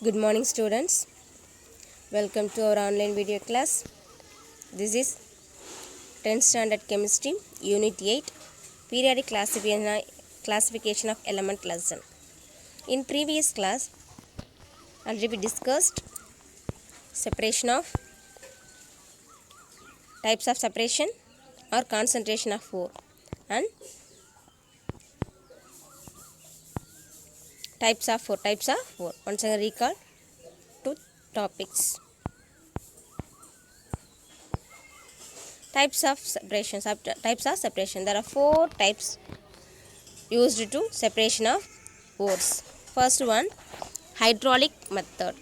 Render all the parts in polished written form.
Good morning, students. Welcome to our online video class. This is 10th Standard Chemistry, Unit 8, Periodic Classification of Element lesson. In previous class, already we discussed separation of types of separation or concentration of ore and types of ore. Once again, recall two topics. Types of separation. There are four types used to separation of ores. First one, hydraulic method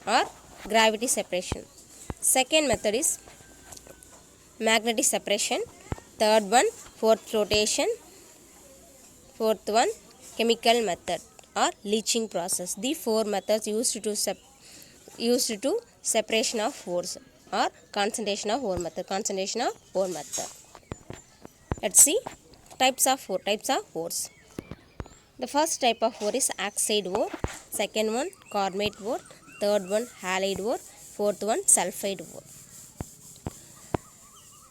or gravity separation. Second method is magnetic separation. Third one, flotation. Fourth one, chemical method or leaching process. The four methods used to separation of ores or concentration of ore method. Let's see types of ores. The first type of ore is oxide ore. Second one, carbonate ore. Third one, halide ore. Fourth one, sulfide ore.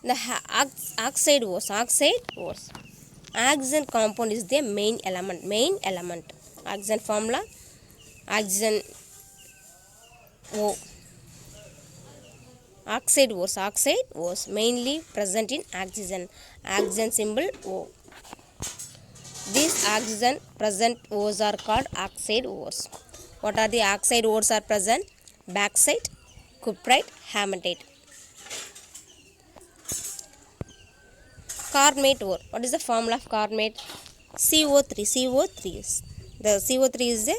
The oxide ores. Oxygen compound is the main element. Oxygen formula, oxygen O. Oxide ores mainly present in oxygen symbol O. These oxygen present ores are called oxide ores. What are the oxide ores are present? Bauxite, cuprite, hematite. Carbonate ore. What is the formula of carbonate? CO3. The CO3 is the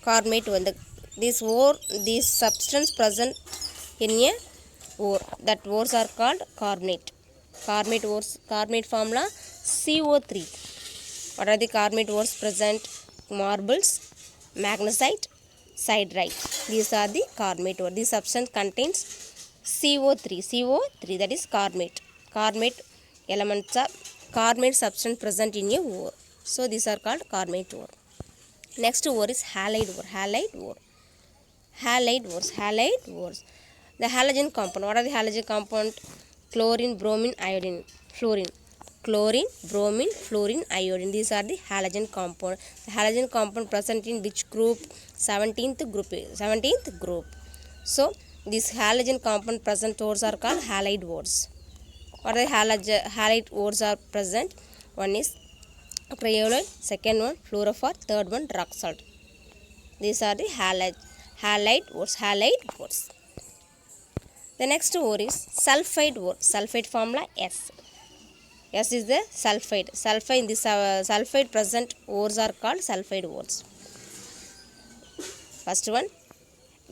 carbonate ore. This substance present in a ore. That ores are called carbonate. Carbonate formula CO3. What are the carbonate ores present? Marbles, magnesite, siderite. These are the carbonate ore. This substance contains CO3 that is carbonate. Carbonate elements are carbonate substance present in a ore. So these are called carbonate ore. Next ore is halide ore. Halide ores. The halogen compound. What are the halogen compound? Chlorine, bromine, iodine, fluorine. Chlorine, bromine, fluorine, iodine. These are the halogen compound. The halogen compound present in which group? 17th group. So these halogen compound present ores are called halide ores. What are the halide ores are present? One is cryolite, second one fluorophore, third one rock salt. These are the halide ores. The next ore is sulfide ore. Sulfide formula S. S is the sulfide. Sulfide present ores are called sulfide ores. First one,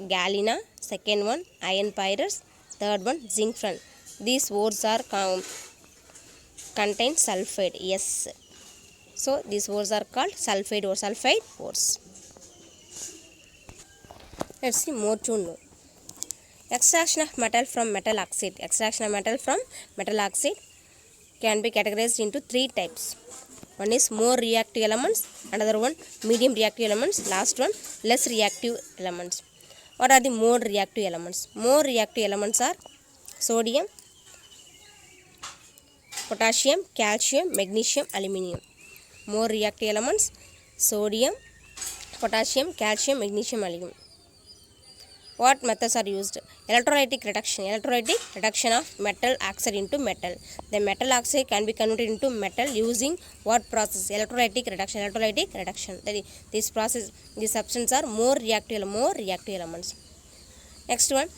galena. Second one, iron pyrite. Third one, zinc front. These ores are contain sulfide. Yes. So these ores are called sulfide ores. Let's see more to know. Extraction of metal from metal oxide. Can be categorized into three types. One is more reactive elements, another one medium reactive elements, last one less reactive elements. What are the more reactive elements? More reactive elements are sodium, potassium, calcium, magnesium, aluminium. More reactive elements: sodium, potassium, calcium, magnesium, aluminium. What methods are used? Electrolytic reduction of metal oxide into metal. The metal oxide can be converted into metal using what process? Electrolytic reduction. This process, these substances are more reactive elements. Next one,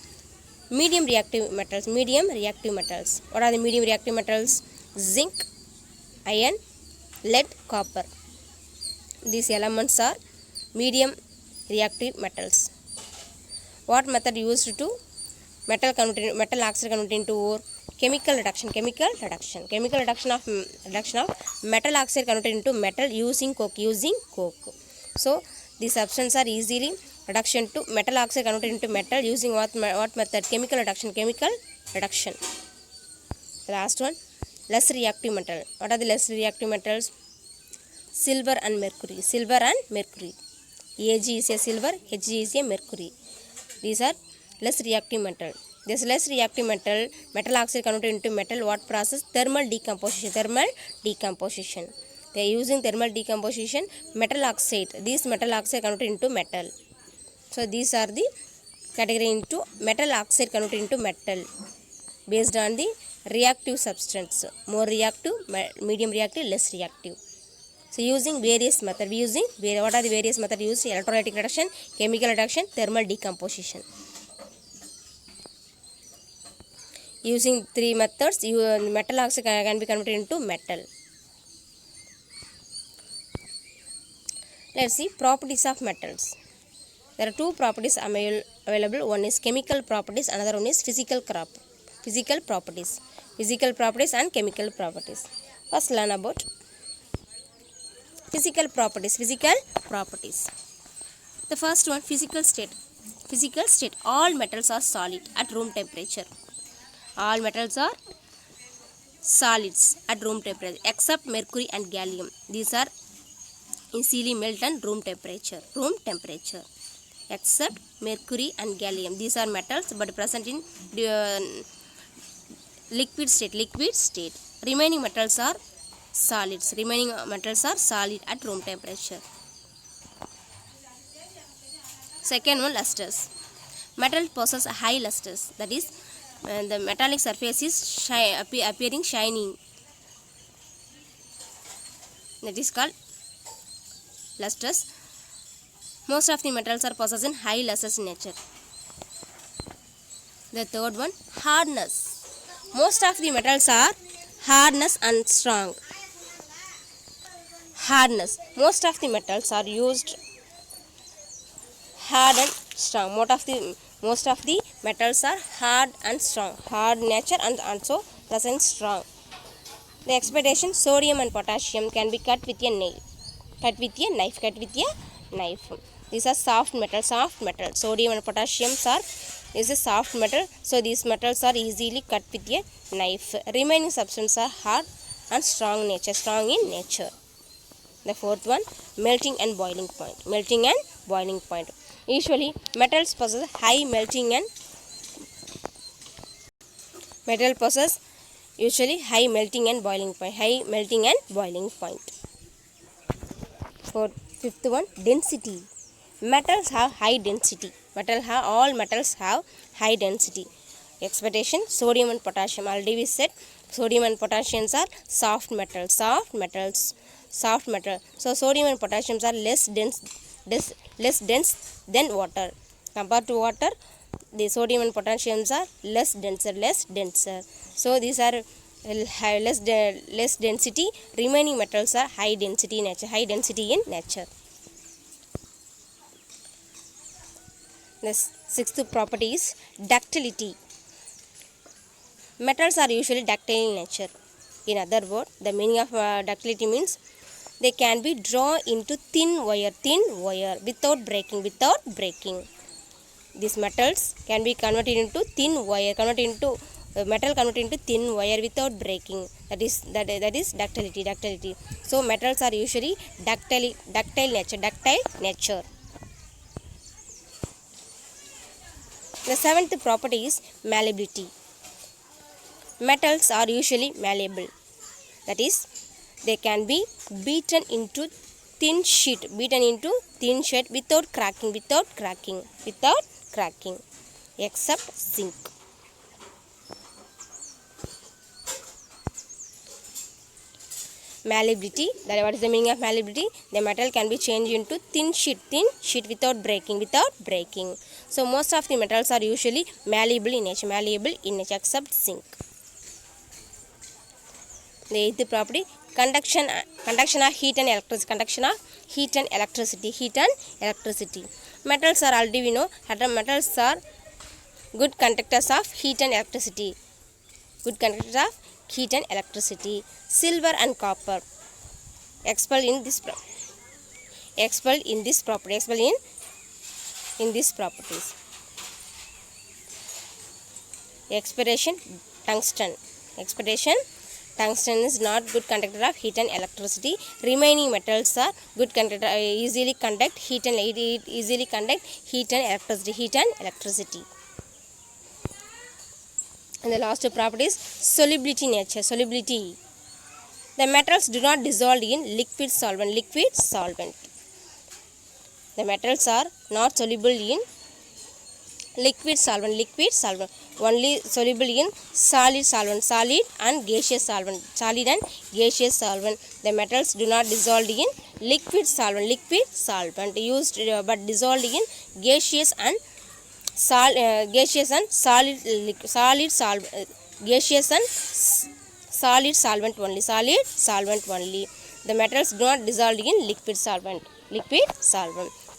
medium reactive metals. What are the medium reactive metals? Zinc, iron, lead, copper. These elements are medium reactive metals. What method used to metal oxide converted into ore? Chemical reduction of metal oxide converted into metal using coke. So these substances are easily reduction to metal oxide converted into metal using what method? Chemical reduction. The last one, less reactive metal. What are the less reactive metals? Silver and mercury. Ag is a silver, Hg is a mercury. These are less reactive metal. This less reactive metal oxide converted into metal, what process? Thermal decomposition. They are using thermal decomposition, metal oxide. These metal oxide converted into metal. So these are the category into metal oxide converted into metal based on the reactive substance. More reactive, medium reactive, less reactive. So using various methods, what are the various methods used? Electrolytic reduction, chemical reduction, thermal decomposition. Using three methods, metal oxide can be converted into metal. Let's see properties of metals. There are two properties available. One is chemical properties, another one is physical properties. Physical properties and chemical properties. First learn about physical properties. The first one, physical state. All metals are solid at room temperature. All metals are solids at room temperature except mercury and gallium. These are easily melt at room temperature. Except mercury and gallium. These are metals but present in liquid state. Remaining metals are solids. Solid at room temperature. Second one, lusters. Metal possess high lusters. That is, the metallic surface is appearing shining. That is called lusters. Most of the metals are possessing high lusters in nature. The third one, hardness. Most of the metals are hardness and strong. Most of the metals are used hard and strong. Most of the metals are hard and strong. Hard nature and also present strong. The expectation, sodium and potassium can be cut with a knife. These are soft metal. Sodium and potassium is a soft metal. So these metals are easily cut with a knife. Remaining substances are hard and strong in nature. The fourth one, melting and boiling point. Usually metals possess high melting and boiling point. Fifth one, density. Metals have high density. All metals have high density. Expectation, sodium and potassium. Already we said sodium and potassium are soft metals. So sodium and potassium are less dense than water. Compared to water, the sodium and potassium are less denser. So these are less density. Remaining metals are high density in nature. The sixth property is ductility. Metals are usually ductile in nature. In other words, the meaning of ductility means they can be drawn into thin wire without breaking. These metals can be converted into thin wire without breaking. That is ductility. So metals are usually ductile nature. The seventh property is malleability. Metals are usually malleable. That is, they can be beaten into thin sheet without cracking, except zinc. Malleability. What is the meaning of malleability? The metal can be changed into thin sheet without breaking. So most of the metals are usually malleable in nature except zinc. The eighth property, conduction of heat and electricity. Metals are already we know metals are good conductors of heat and electricity. Silver and copper expelled in this properties. Expectation, tungsten. Tungsten is not good conductor of heat and electricity. Remaining metals are good conductor, easily conduct heat and electricity. And the last property is solubility nature. Solubility. The metals do not dissolve in liquid solvent. The metals are not soluble in liquid solvent, only soluble in solid and gaseous solvent. The metals do not dissolve in liquid solvent used but dissolved in gaseous and solid solvent only. The metals do not dissolve in liquid solvent.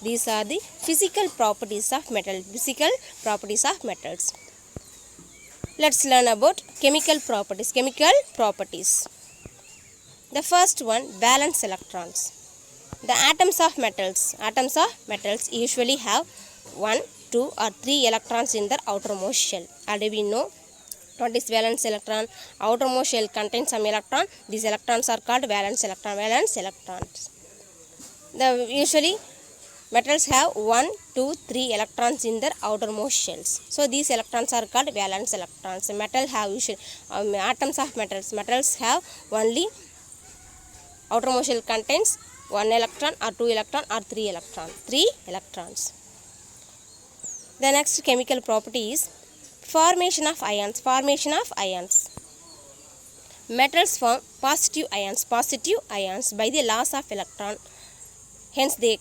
These are the physical properties of metals. Let's learn about chemical properties. The first one, valence electrons. The atoms of metals usually have 1, 2 or 3 electrons in their outermost shell. Already we know what is valence electron. Outermost shell contains some electron. These electrons are called valence electrons. Usually metals have 1, 2, 3 electrons in their outermost shells. So these electrons are called valence electrons. Atoms of metals have only outermost shell contains 1 electron or 2 electron or 3 electrons. The next chemical property is formation of ions. Metals form positive ions by the loss of electron. Hence they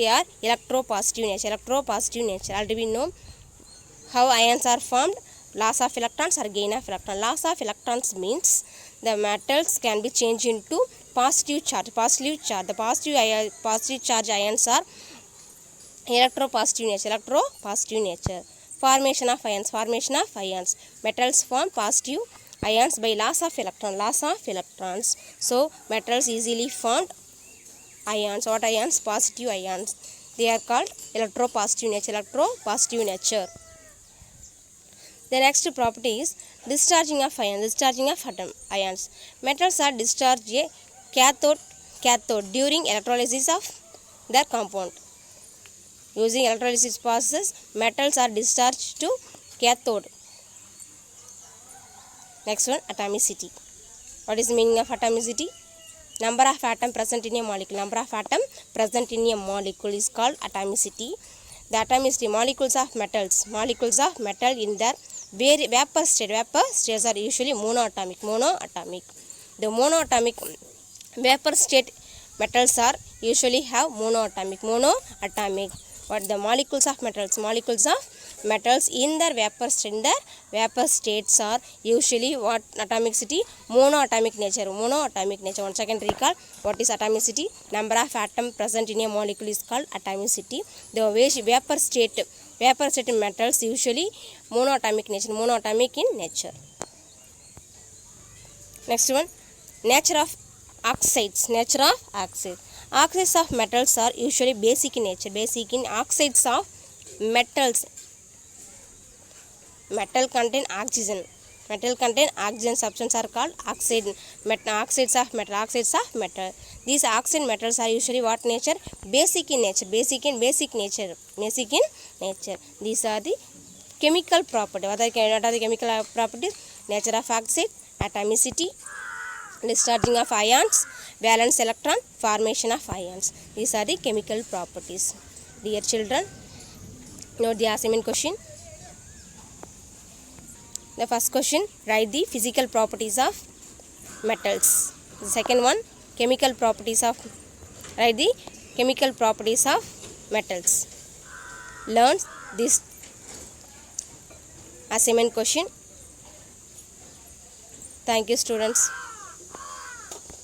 are electropositive nature. Already we know how ions are formed. Loss of electrons or gain of electrons. Loss of electrons means the metals can be changed into positive charge. The positive charge ions are electropositive nature. Formation of ions. Metals form positive ions by loss of electrons. So metals easily formed ions. What ions? Positive ions. They are called electropositive nature. The next property is discharging of ions. Metals are discharged a cathode during electrolysis of their compound. Using electrolysis process, metals are discharged to cathode. Next one, atomicity. What is the meaning of atomicity? Number of atoms present in a molecule. Is called atomicity. The atomicity, molecules of metal in their vapor states are usually monoatomic. The monoatomic vapor state metals are usually have monoatomic. What the molecules of metals in their vapor states are usually what atomicity? Monoatomic nature. Once again recall what is atomicity. Number of atoms present in a molecule is called atomicity. The vapor state metals usually monoatomic in nature. Next one, nature of oxides. Oxides of metals are usually basic in nature. Oxides of metals. Metal contain oxygen. Substances are called oxides of metal. These oxide metals are usually what nature? Basic in nature. These are the chemical properties. What are the chemical properties? Nature of oxide, atomicity, discharging of ions, valence electron, formation of ions. These are the chemical properties. Dear children, note the assignment question. The first question, write the physical properties of metals. The second one, write the chemical properties of metals. Learn this assignment question. Thank you, students.